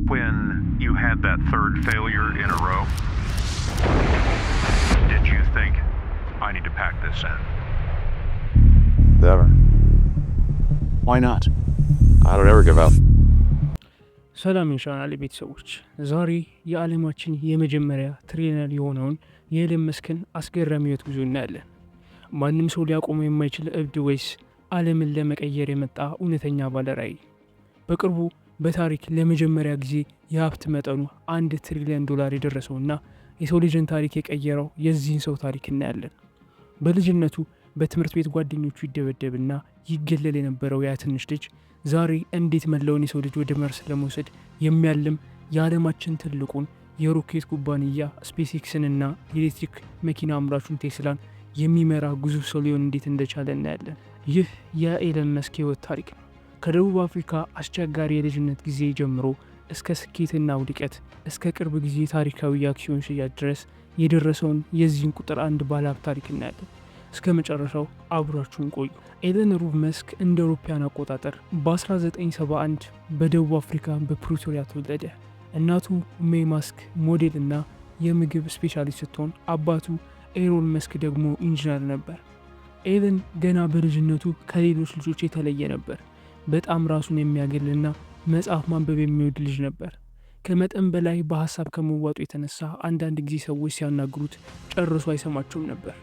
When you had that third failure in a row, did you think, I need to pack this in? Never. Why not? I don't ever give up. ሰላም ኢንሻአላህ ቤተሰቦች፣ ዛሬ የዓለማችን የመጀመሪያ ትሪሊየነር የሆነውን የኤለን መስክን አስገራሚ ህይወት ጉዞ እናያለን። ማንም ሰው ሊያቆመው የማይችል እብድ ወይስ ዓለምን ለመቀየር የመጣ እውነተኛ ባለራዕይ? በቅርቡ በታሪክ ለመጀመሪያ ጊዜ የሀብት መጠኑ $1 ትሪሊየን የደረሰውና የሰው ልጅን ታሪክ የቀየረው የዚህን ሰው ታሪክ እናያለን። በልጅነቱ በትምህርት ቤት ጓደኞቹ ይደበደብና ይገለል የነበረው ያ ትንሽ ልጅ ዛሬ እንዴት መላውን የሰው ልጅ ወደ መርስ ለመውሰድ የሚያልም የዓለማችን ትልቁን የሮኬት ኩባንያ ስፔስኤክስንና የኤሌክትሪክ መኪና አምራቹን ቴስላን የሚመራ ግዙፍ ሰው ሊሆን እንዴት እንደቻለ እናያለን። ይህ የኤለን መስክ ህይወት ታሪክ ነው። ከደቡብ አፍሪካ አስቸጋሪ የልጅነት ጊዜ ጀምሮ እስከ ስኬትና ውድቀት፣ እስከ ቅርብ ጊዜ ታሪካዊ የአክሲዮን ሽያጭ ድረስ የደረሰውን የዚህን ቁጥር አንድ ባለሀብት ታሪክ እናያለን። እስከ መጨረሻው አብራችሁን ቆዩ። ኤለን ሩብ መስክ እንደ አውሮፓውያን አቆጣጠር በ1971 በደቡብ አፍሪካ በፕሪቶሪያ ተወለደ። እናቱ ሜይ መስክ ሞዴል እና የምግብ ስፔሻሊስት ስትሆን አባቱ ኤሮን መስክ ደግሞ ኢንጂነር ነበር። ኤለን ገና በልጅነቱ ከሌሎች ልጆች የተለየ ነበር። በጣም ራሱን የሚያገልና መጽሐፍ ማንበብ የሚወድ ልጅ ነበር። ከመጠን በላይ በሀሳብ ከመዋጡ የተነሳ አንዳንድ ጊዜ ሰዎች ሲያናግሩት ጨርሶ አይሰማቸውም ነበር።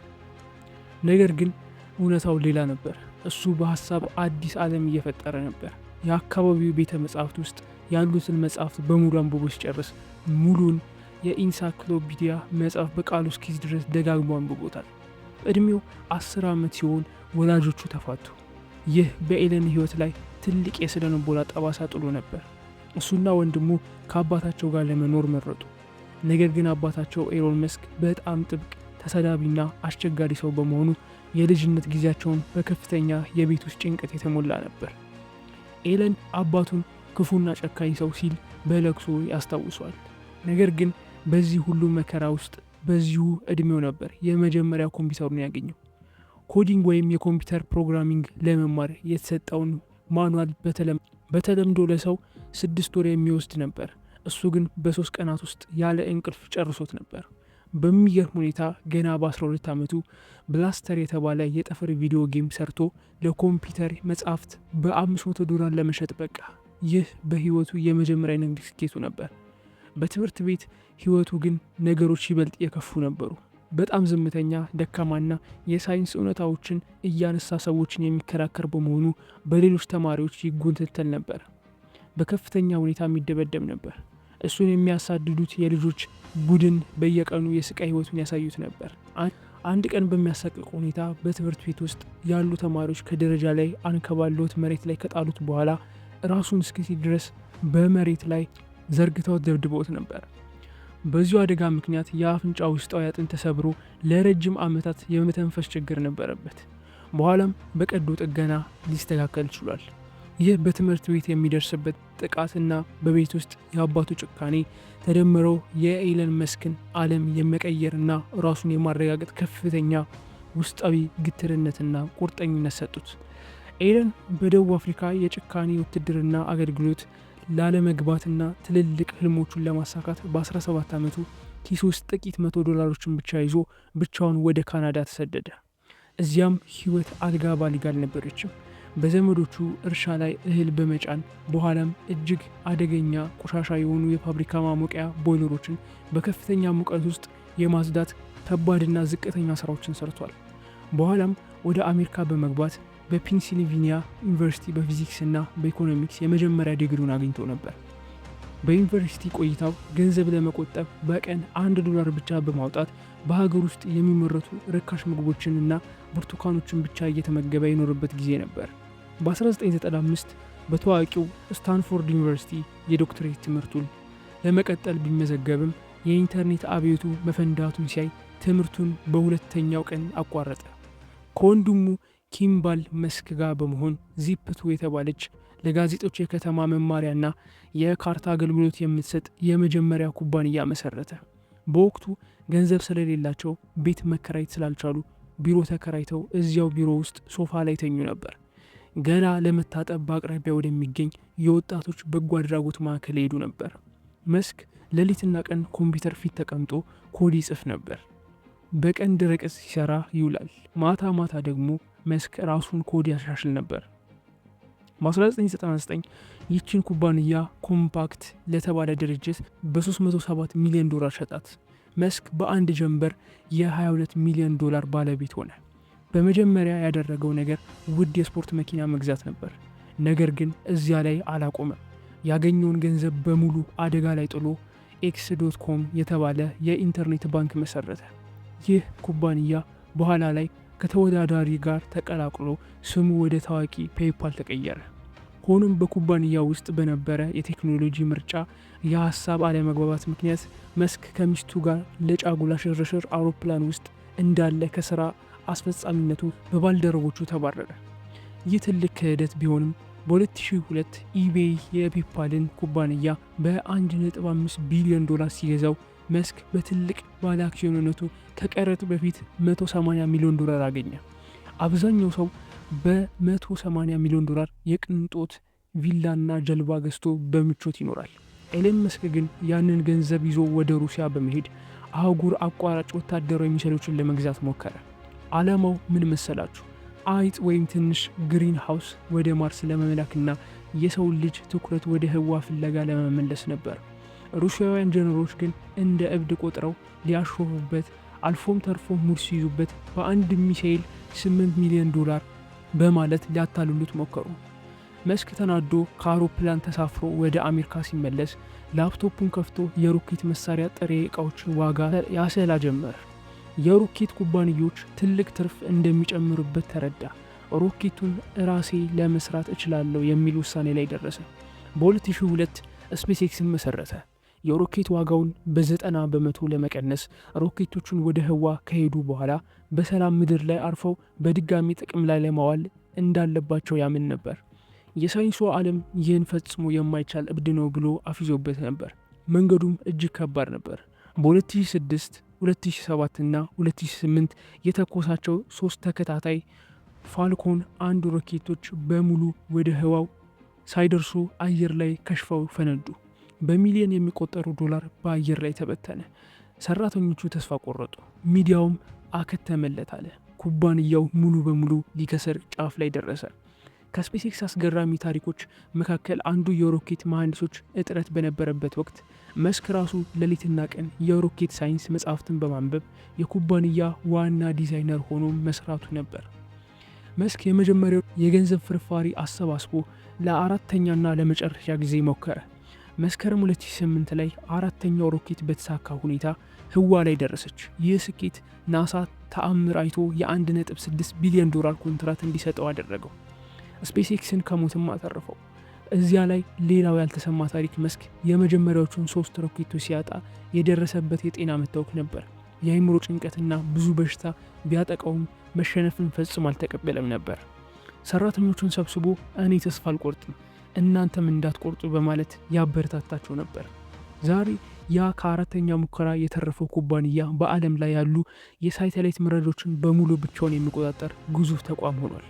ነገር ግን እውነታው ሌላ ነበር። እሱ በሀሳብ አዲስ ዓለም እየፈጠረ ነበር። የአካባቢው ቤተ መጻሕፍት ውስጥ ያሉትን መጽሐፍት በሙሉ አንብቦ ሲጨርስ ሙሉን የኢንሳይክሎፒዲያ መጽሐፍ በቃሉ እስኪይዝ ድረስ ደጋግሞ አንብቦታል። እድሜው 10 ዓመት ሲሆን ወላጆቹ ተፋቱ። ይህ በኤለን ህይወት ላይ ትልቅ የስነ ልቦና ጠባሳ ጥሎ ነበር። እሱና ወንድሙ ከአባታቸው ጋር ለመኖር መረጡ። ነገር ግን አባታቸው ኤሮን መስክ በጣም ጥብቅ ተሰዳቢና አስቸጋሪ ሰው በመሆኑ የልጅነት ጊዜያቸውን በከፍተኛ የቤት ውስጥ ጭንቀት የተሞላ ነበር። ኤለን አባቱን ክፉና ጨካኝ ሰው ሲል በለቅሶ ያስታውሷል። ነገር ግን በዚህ ሁሉ መከራ ውስጥ በዚሁ እድሜው ነበር የመጀመሪያ ኮምፒውተሩን ያገኘው። ኮዲንግ ወይም የኮምፒውተር ፕሮግራሚንግ ለመማር የተሰጠውን ማኑዋል በተለምዶ ለሰው 6 ወር የሚወስድ ነበር። እሱ ግን በ3 ቀናት ውስጥ ያለ እንቅልፍ ጨርሶት ነበር። በሚገርም ሁኔታ ገና በ12 ዓመቱ ብላስተር የተባለ የጠፈር ቪዲዮ ጌም ሰርቶ ለኮምፒውተር መጽሐፍት $500 ለመሸጥ በቃ። ይህ በህይወቱ የመጀመሪያ ንግድ ስኬቱ ነበር። በትምህርት ቤት ህይወቱ ግን ነገሮች ይበልጥ የከፉ ነበሩ። በጣም ዝምተኛ፣ ደካማና የሳይንስ እውነታዎችን እያነሳ ሰዎችን የሚከራከር በመሆኑ በሌሎች ተማሪዎች ይጎንተተል ነበር። በከፍተኛ ሁኔታ የሚደበደብ ነበር። እሱን የሚያሳድዱት የልጆች ቡድን በየቀኑ የስቃይ ህይወቱን ያሳዩት ነበር። አንድ ቀን በሚያሳቅቅ ሁኔታ በትምህርት ቤት ውስጥ ያሉ ተማሪዎች ከደረጃ ላይ አንከባሎት መሬት ላይ ከጣሉት በኋላ ራሱን እስኪሲል ድረስ በመሬት ላይ ዘርግተው ደብድበውት ነበር። በዚሁ አደጋ ምክንያት የአፍንጫ ውስጣዊ አጥንት ተሰብሮ ለረጅም ዓመታት የመተንፈስ ችግር ነበረበት። በኋላም በቀዶ ጥገና ሊስተካከል ችሏል። ይህ በትምህርት ቤት የሚደርስበት ጥቃትና በቤት ውስጥ የአባቱ ጭካኔ ተደምረው የኤለን መስክን ዓለም የመቀየርና ራሱን የማረጋገጥ ከፍተኛ ውስጣዊ ግትርነትና ቁርጠኝነት ሰጡት። ኤለን በደቡብ አፍሪካ የጭካኔ ውትድርና አገልግሎት ላለመግባትና ትልልቅ ህልሞቹን ለማሳካት በ17 ዓመቱ ኪስ ውስጥ ጥቂት $100 ብቻ ይዞ ብቻውን ወደ ካናዳ ተሰደደ። እዚያም ህይወት አልጋ ባልጋ አልነበረችም። በዘመዶቹ እርሻ ላይ እህል በመጫን በኋላም እጅግ አደገኛ ቆሻሻ የሆኑ የፋብሪካ ማሞቂያ ቦይለሮችን በከፍተኛ ሙቀት ውስጥ የማጽዳት ከባድና ዝቅተኛ ስራዎችን ሰርቷል። በኋላም ወደ አሜሪካ በመግባት በፔንሲልቬኒያ ዩኒቨርሲቲ በፊዚክስ እና በኢኮኖሚክስ የመጀመሪያ ዲግሪውን አግኝቶ ነበር። በዩኒቨርሲቲ ቆይታው ገንዘብ ለመቆጠብ በቀን $1 ብቻ በማውጣት በሀገር ውስጥ የሚመረቱ ርካሽ ምግቦችንና ብርቱካኖችን ብቻ እየተመገበ የኖረበት ጊዜ ነበር። በ1995 በታዋቂው ስታንፎርድ ዩኒቨርሲቲ የዶክትሬት ትምህርቱን ለመቀጠል ቢመዘገብም የኢንተርኔት አብዮቱ መፈንዳቱን ሲያይ ትምህርቱን በሁለተኛው ቀን አቋረጠ። ከወንድሙ ኪምባል መስክ ጋር በመሆን ዚፕ2 የተባለች ለጋዜጦች የከተማ መማሪያና የካርታ አገልግሎት የምትሰጥ የመጀመሪያ ኩባንያ መሰረተ። በወቅቱ ገንዘብ ስለሌላቸው ቤት መከራየት ስላልቻሉ ቢሮ ተከራይተው እዚያው ቢሮ ውስጥ ሶፋ ላይ ተኙ ነበር። ገላ ለመታጠብ በአቅራቢያ ወደሚገኝ የወጣቶች በጎ አድራጎት ማዕከል ሄዱ ነበር። መስክ ሌሊትና ቀን ኮምፒውተር ፊት ተቀምጦ ኮድ ይጽፍ ነበር። በቀን ድረገጽ ሲሰራ ይውላል። ማታ ማታ ደግሞ መስክ ራሱን ኮድ ያሻሽል ነበር። በ1999 ይህችን ኩባንያ ኮምፓክት ለተባለ ድርጅት በ307 ሚሊዮን ዶላር ሸጣት። መስክ በአንድ ጀንበር የ22 ሚሊዮን ዶላር ባለቤት ሆነ። በመጀመሪያ ያደረገው ነገር ውድ የስፖርት መኪና መግዛት ነበር። ነገር ግን እዚያ ላይ አላቆመም። ያገኘውን ገንዘብ በሙሉ አደጋ ላይ ጥሎ ኤክስ.ኮም የተባለ የኢንተርኔት ባንክ መሰረተ። ይህ ኩባንያ በኋላ ላይ ከተወዳዳሪ ጋር ተቀላቅሎ ስሙ ወደ ታዋቂ ፔይፓል ተቀየረ። ሆኖም በኩባንያ ውስጥ በነበረ የቴክኖሎጂ ምርጫ የሀሳብ አለመግባባት ምክንያት መስክ ከሚስቱ ጋር ለጫጉላ ሽርሽር አውሮፕላን ውስጥ እንዳለ ከስራ አስፈጻሚነቱ በባልደረቦቹ ተባረረ። ይህ ትልቅ ክህደት ቢሆንም በ2002 ኢቤይ የፔይፓልን ኩባንያ በ1.5 ቢሊዮን ዶላር ሲገዛው መስክ በትልቅ ባለ አክሲዮንነቱ ከቀረጥ በፊት 180 ሚሊዮን ዶላር አገኘ። አብዛኛው ሰው በ180 ሚሊዮን ዶላር የቅንጦት ቪላና ጀልባ ገዝቶ በምቾት ይኖራል። ኤለን መስክ ግን ያንን ገንዘብ ይዞ ወደ ሩሲያ በመሄድ አህጉር አቋራጭ ወታደራዊ ሚሳይሎችን ለመግዛት ሞከረ። ዓላማው ምን መሰላችሁ? አይጥ ወይም ትንሽ ግሪን ሃውስ ወደ ማርስ ለመመላክና የሰውን ልጅ ትኩረት ወደ ህዋ ፍለጋ ለመመለስ ነበር። ሩሲያውያን ጀነሮች ግን እንደ እብድ ቆጥረው ሊያሾፉበት አልፎም ተርፎም ሙድ ሲይዙበት በአንድ ሚሳኤል 8 ሚሊዮን ዶላር በማለት ሊያታልሉት ሞከሩ። መስክ ተናዶ ከአውሮፕላን ተሳፍሮ ወደ አሜሪካ ሲመለስ ላፕቶፑን ከፍቶ የሮኬት መሳሪያ ጥሬ ዕቃዎችን ዋጋ ያሰላ ጀመረ። የሮኬት ኩባንያዎች ትልቅ ትርፍ እንደሚጨምሩበት ተረዳ። ሮኬቱን ራሴ ለመስራት እችላለሁ የሚል ውሳኔ ላይ ደረሰ። በ2002 ስፔስ ኤክስን መሰረተ። የሮኬት ዋጋውን በ90 በመቶ ለመቀነስ ሮኬቶቹን ወደ ህዋ ከሄዱ በኋላ በሰላም ምድር ላይ አርፈው በድጋሚ ጥቅም ላይ ለማዋል እንዳለባቸው ያምን ነበር። የሳይንሱ ዓለም ይህን ፈጽሞ የማይቻል እብድ ነው ብሎ አፊዞበት ነበር። መንገዱም እጅግ ከባድ ነበር። በ2006 2007 እና 2008 የተኮሳቸው 3 ተከታታይ ፋልኮን 1 ሮኬቶች በሙሉ ወደ ህዋው ሳይደርሱ አየር ላይ ከሽፈው ፈነዱ። በሚሊዮን የሚቆጠሩ ዶላር በአየር ላይ ተበተነ። ሰራተኞቹ ተስፋ ቆረጡ። ሚዲያውም አከተመለት አለ። ኩባንያው ሙሉ በሙሉ ሊከሰር ጫፍ ላይ ደረሰ። ከስፔስ ኤክስ አስገራሚ ታሪኮች መካከል አንዱ የሮኬት መሐንዲሶች እጥረት በነበረበት ወቅት መስክ ራሱ ሌሊትና ቀን የሮኬት ሳይንስ መጽሐፍትን በማንበብ የኩባንያ ዋና ዲዛይነር ሆኖ መስራቱ ነበር። መስክ የመጀመሪያው የገንዘብ ፍርፋሪ አሰባስቦ ለአራተኛና ለመጨረሻ ጊዜ ሞከረ። መስከረም 2008 ላይ አራተኛው ሮኬት በተሳካ ሁኔታ ህዋ ላይ ደረሰች። ይህ ስኬት ናሳ ተአምር አይቶ የ1.6 ቢሊዮን ዶላር ኮንትራት እንዲሰጠው አደረገው። ስፔስ ኤክስን ከሞትም አተረፈው። እዚያ ላይ ሌላው ያልተሰማ ታሪክ መስክ የመጀመሪያዎቹን 3 ሮኬቶች ሲያጣ የደረሰበት የጤና መታወክ ነበር። የአይምሮ ጭንቀትና ብዙ በሽታ ቢያጠቃውም መሸነፍን ፈጽሞ አልተቀበለም ነበር። ሰራተኞቹን ሰብስቦ እኔ ተስፋ አልቆርጥም እናንተም እንዳትቆርጡ በማለት ያበረታታቸው ነበር። ዛሬ ያ ከአራተኛ ሙከራ የተረፈው ኩባንያ በዓለም ላይ ያሉ የሳተላይት መረጃዎችን በሙሉ ብቻውን የሚቆጣጠር ግዙፍ ተቋም ሆኗል።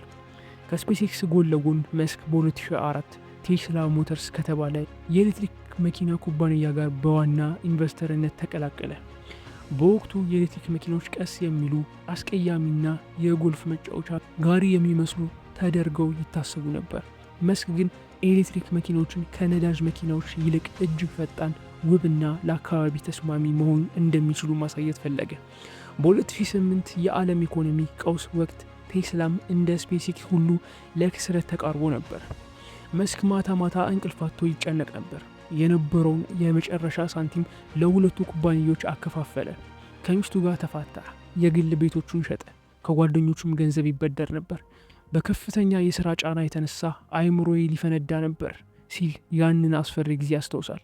ከስፔስ ኤክስ ጎን ለጎን መስክ በ2004 ቴስላ ሞተርስ ከተባለ የኤሌክትሪክ መኪና ኩባንያ ጋር በዋና ኢንቨስተርነት ተቀላቀለ። በወቅቱ የኤሌክትሪክ መኪናዎች ቀስ የሚሉ አስቀያሚና የጎልፍ መጫወቻ ጋሪ የሚመስሉ ተደርገው ይታሰቡ ነበር። መስክ ግን ኤሌክትሪክ መኪናዎችን ከነዳጅ መኪናዎች ይልቅ እጅግ ፈጣን፣ ውብና ለአካባቢ ተስማሚ መሆን እንደሚችሉ ማሳየት ፈለገ። በ2008 የዓለም ኢኮኖሚ ቀውስ ወቅት ቴስላም እንደ ስፔስኤክስ ሁሉ ለክስረት ተቃርቦ ነበር። መስክ ማታ ማታ እንቅልፋቶ ይጨነቅ ነበር። የነበረውን የመጨረሻ ሳንቲም ለሁለቱ ኩባንያዎች አከፋፈለ። ከሚስቱ ጋር ተፋታ። የግል ቤቶቹን ሸጠ። ከጓደኞቹም ገንዘብ ይበደር ነበር። በከፍተኛ የሥራ ጫና የተነሳ አይምሮዬ ሊፈነዳ ነበር ሲል ያንን አስፈሪ ጊዜ ያስታውሳል።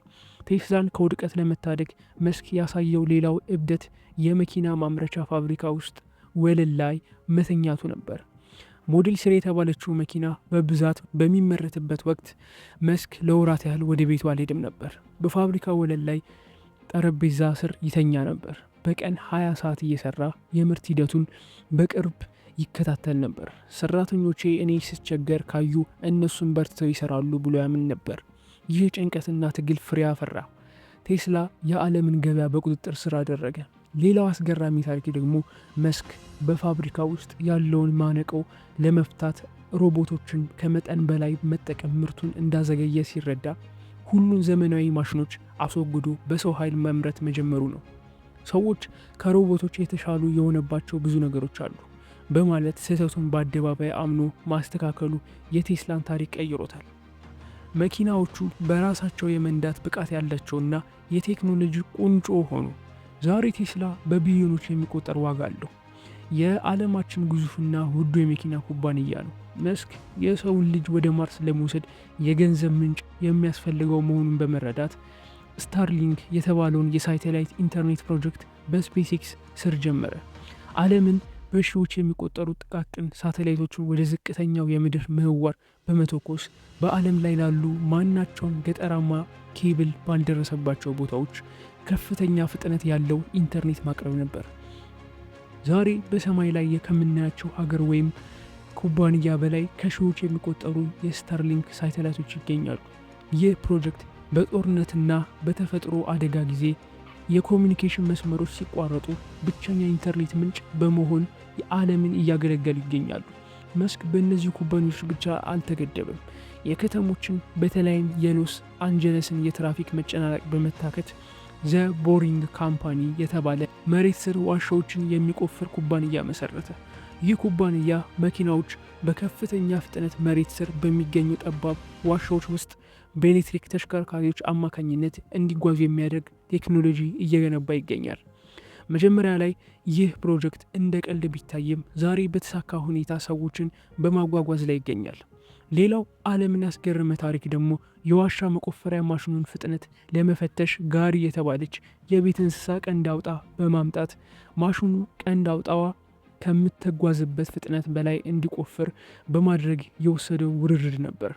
ቴስላን ከውድቀት ለመታደግ መስክ ያሳየው ሌላው እብደት የመኪና ማምረቻ ፋብሪካ ውስጥ ወለል ላይ መተኛቱ ነበር። ሞዴል 3 የተባለችው መኪና በብዛት በሚመረትበት ወቅት መስክ ለወራት ያህል ወደ ቤቱ አልሄድም ነበር። በፋብሪካ ወለል ላይ ጠረጴዛ ስር ይተኛ ነበር። በቀን 20 ሰዓት እየሰራ የምርት ሂደቱን በቅርብ ይከታተል ነበር። ሰራተኞቼ እኔ ስቸገር ካዩ እነሱን በርትተው ይሰራሉ ብሎ ያምን ነበር። ይህ ጭንቀትና ትግል ፍሬ አፈራ። ቴስላ የዓለምን ገበያ በቁጥጥር ስር አደረገ። ሌላው አስገራሚ ታሪክ ደግሞ መስክ በፋብሪካ ውስጥ ያለውን ማነቆ ለመፍታት ሮቦቶችን ከመጠን በላይ መጠቀም ምርቱን እንዳዘገየ ሲረዳ ሁሉን ዘመናዊ ማሽኖች አስወግዶ በሰው ኃይል መምረት መጀመሩ ነው። ሰዎች ከሮቦቶች የተሻሉ የሆነባቸው ብዙ ነገሮች አሉ በማለት ስህተቱን በአደባባይ አምኖ ማስተካከሉ የቴስላን ታሪክ ቀይሮታል። መኪናዎቹ በራሳቸው የመንዳት ብቃት ያላቸውና የቴክኖሎጂ ቁንጮ ሆኑ። ዛሬ ቴስላ በቢሊዮኖች የሚቆጠር ዋጋ አለው። የዓለማችን ግዙፍና ውዱ የመኪና ኩባንያ ነው። መስክ የሰውን ልጅ ወደ ማርስ ለመውሰድ የገንዘብ ምንጭ የሚያስፈልገው መሆኑን በመረዳት ስታርሊንክ የተባለውን የሳተላይት ኢንተርኔት ፕሮጀክት በስፔስ ኤክስ ስር ጀመረ። ዓለምን በሺዎች የሚቆጠሩ ጥቃቅን ሳተላይቶችን ወደ ዝቅተኛው የምድር ምህዋር በመተኮስ በዓለም ላይ ላሉ ማናቸውን ገጠራማ ኬብል ባልደረሰባቸው ቦታዎች ከፍተኛ ፍጥነት ያለው ኢንተርኔት ማቅረብ ነበር። ዛሬ በሰማይ ላይ ከምናያቸው ሀገር ወይም ኩባንያ በላይ ከሺዎች የሚቆጠሩ የስታርሊንክ ሳተላይቶች ይገኛሉ። ይህ ፕሮጀክት በጦርነትና በተፈጥሮ አደጋ ጊዜ የኮሚኒኬሽን መስመሮች ሲቋረጡ ብቸኛ ኢንተርኔት ምንጭ በመሆን የዓለምን እያገለገሉ ይገኛሉ። መስክ በእነዚህ ኩባንያዎች ብቻ አልተገደበም። የከተሞችን በተለይም የሎስ አንጀለስን የትራፊክ መጨናነቅ በመታከት ዘ ቦሪንግ ካምፓኒ የተባለ መሬት ስር ዋሻዎችን የሚቆፍር ኩባንያ መሰረተ። ይህ ኩባንያ መኪናዎች በከፍተኛ ፍጥነት መሬት ስር በሚገኙ ጠባብ ዋሻዎች ውስጥ በኤሌክትሪክ ተሽከርካሪዎች አማካኝነት እንዲጓዙ የሚያደርግ ቴክኖሎጂ እየገነባ ይገኛል። መጀመሪያ ላይ ይህ ፕሮጀክት እንደ ቀልድ ቢታይም ዛሬ በተሳካ ሁኔታ ሰዎችን በማጓጓዝ ላይ ይገኛል። ሌላው ዓለምን ያስገረመ ታሪክ ደግሞ የዋሻ መቆፈሪያ ማሽኑን ፍጥነት ለመፈተሽ ጋሪ የተባለች የቤት እንስሳ ቀንድ አውጣ በማምጣት ማሽኑ ቀንድ አውጣዋ ከምትጓዝበት ፍጥነት በላይ እንዲቆፍር በማድረግ የወሰደው ውርርድ ነበር።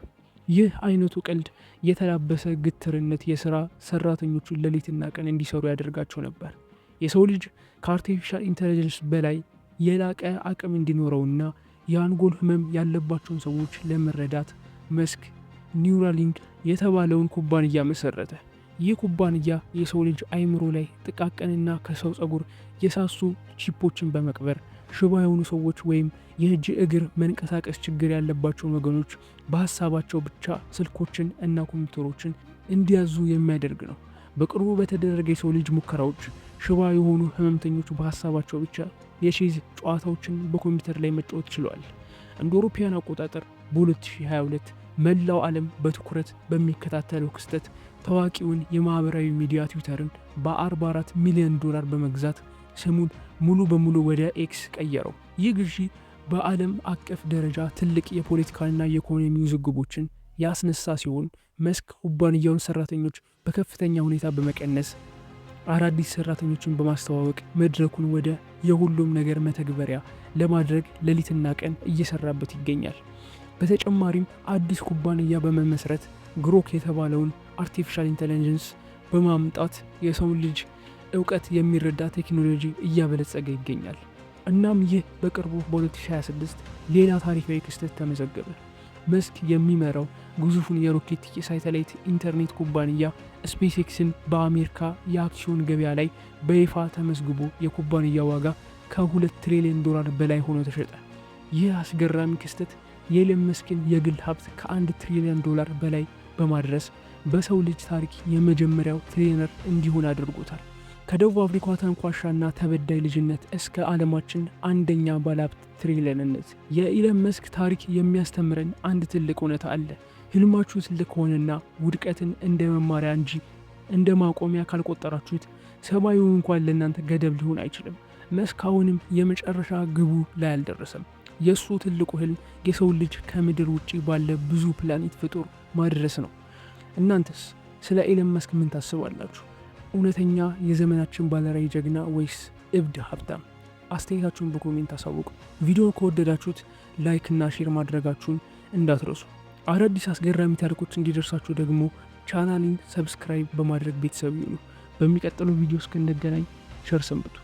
ይህ አይነቱ ቀልድ የተላበሰ ግትርነት የሥራ ሰራተኞቹን ሌሊትና ቀን እንዲሰሩ ያደርጋቸው ነበር። የሰው ልጅ ከአርቲፊሻል ኢንተለጀንስ በላይ የላቀ አቅም እንዲኖረውና የአንጎል ህመም ያለባቸውን ሰዎች ለመረዳት መስክ ኒውራሊንክ የተባለውን ኩባንያ መሰረተ። ይህ ኩባንያ የሰው ልጅ አይምሮ ላይ ጥቃቅንና ከሰው ጸጉር የሳሱ ቺፖችን በመቅበር ሽባ የሆኑ ሰዎች ወይም የእጅ እግር መንቀሳቀስ ችግር ያለባቸውን ወገኖች በሀሳባቸው ብቻ ስልኮችን እና ኮምፒውተሮችን እንዲያዙ የሚያደርግ ነው። በቅርቡ በተደረገ የሰው ልጅ ሙከራዎች ሽባ የሆኑ ህመምተኞች በሀሳባቸው ብቻ የቼዝ ጨዋታዎችን በኮምፒውተር ላይ መጫወት ችለዋል። እንደ አውሮፓውያን አቆጣጠር በ2022 መላው ዓለም በትኩረት በሚከታተለው ክስተት ታዋቂውን የማህበራዊ ሚዲያ ትዊተርን በ44 ሚሊዮን ዶላር በመግዛት ስሙን ሙሉ በሙሉ ወደ ኤክስ ቀየረው። ይህ ግዢ በዓለም አቀፍ ደረጃ ትልቅ የፖለቲካና የኢኮኖሚ ውዝግቦችን ያስነሳ ሲሆን መስክ ኩባንያውን ሰራተኞች በከፍተኛ ሁኔታ በመቀነስ አዳዲስ ሰራተኞችን በማስተዋወቅ መድረኩን ወደ የሁሉም ነገር መተግበሪያ ለማድረግ ሌሊትና ቀን እየሰራበት ይገኛል። በተጨማሪም አዲስ ኩባንያ በመመስረት ግሮክ የተባለውን አርቲፊሻል ኢንተለጀንስ በማምጣት የሰውን ልጅ እውቀት የሚረዳ ቴክኖሎጂ እያበለጸገ ይገኛል። እናም ይህ በቅርቡ በ2026 ሌላ ታሪካዊ ክስተት ተመዘገበ። መስክ የሚመራው ግዙፉን የሮኬት የሳተላይት ኢንተርኔት ኩባንያ ስፔስ ኤክስን በአሜሪካ የአክሲዮን ገበያ ላይ በይፋ ተመዝግቦ የኩባንያ ዋጋ ከ2 ትሪሊዮን ዶላር በላይ ሆኖ ተሸጠ። ይህ አስገራሚ ክስተት የኤለን መስክን የግል ሀብት ከ1 ትሪሊዮን ዶላር በላይ በማድረስ በሰው ልጅ ታሪክ የመጀመሪያው ትሪሊየነር እንዲሆን አድርጎታል። ከደቡብ አፍሪካ ተንኳሻና ተበዳይ ልጅነት እስከ ዓለማችን አንደኛ ባለሀብት ትሪሊየንነት የኤለን መስክ ታሪክ የሚያስተምረን አንድ ትልቅ እውነታ አለ። ህልማችሁ ትልቅ ከሆነና ውድቀትን እንደ መማሪያ እንጂ እንደ ማቆሚያ ካልቆጠራችሁት ሰማዩ እንኳን ለእናንተ ገደብ ሊሆን አይችልም። መስክ አሁንም የመጨረሻ ግቡ ላይ አልደረሰም። የእሱ ትልቁ ህልም የሰው ልጅ ከምድር ውጭ ባለ ብዙ ፕላኔት ፍጡር ማድረስ ነው። እናንተስ ስለ ኤለን መስክ ምን ታስባላችሁ? እውነተኛ የዘመናችን ባለራዕይ ጀግና ወይስ እብድ ሀብታም? አስተያየታችሁን በኮሜንት አሳውቁ። ቪዲዮን ከወደዳችሁት ላይክ እና ሼር ማድረጋችሁን እንዳትረሱ። አዳዲስ አስገራሚ ታሪኮች እንዲደርሳችሁ ደግሞ ቻናሌን ሰብስክራይብ በማድረግ ቤተሰብ ይሁኑ። በሚቀጥለው ቪዲዮ እስክንገናኝ ቸር ሰንብቱ።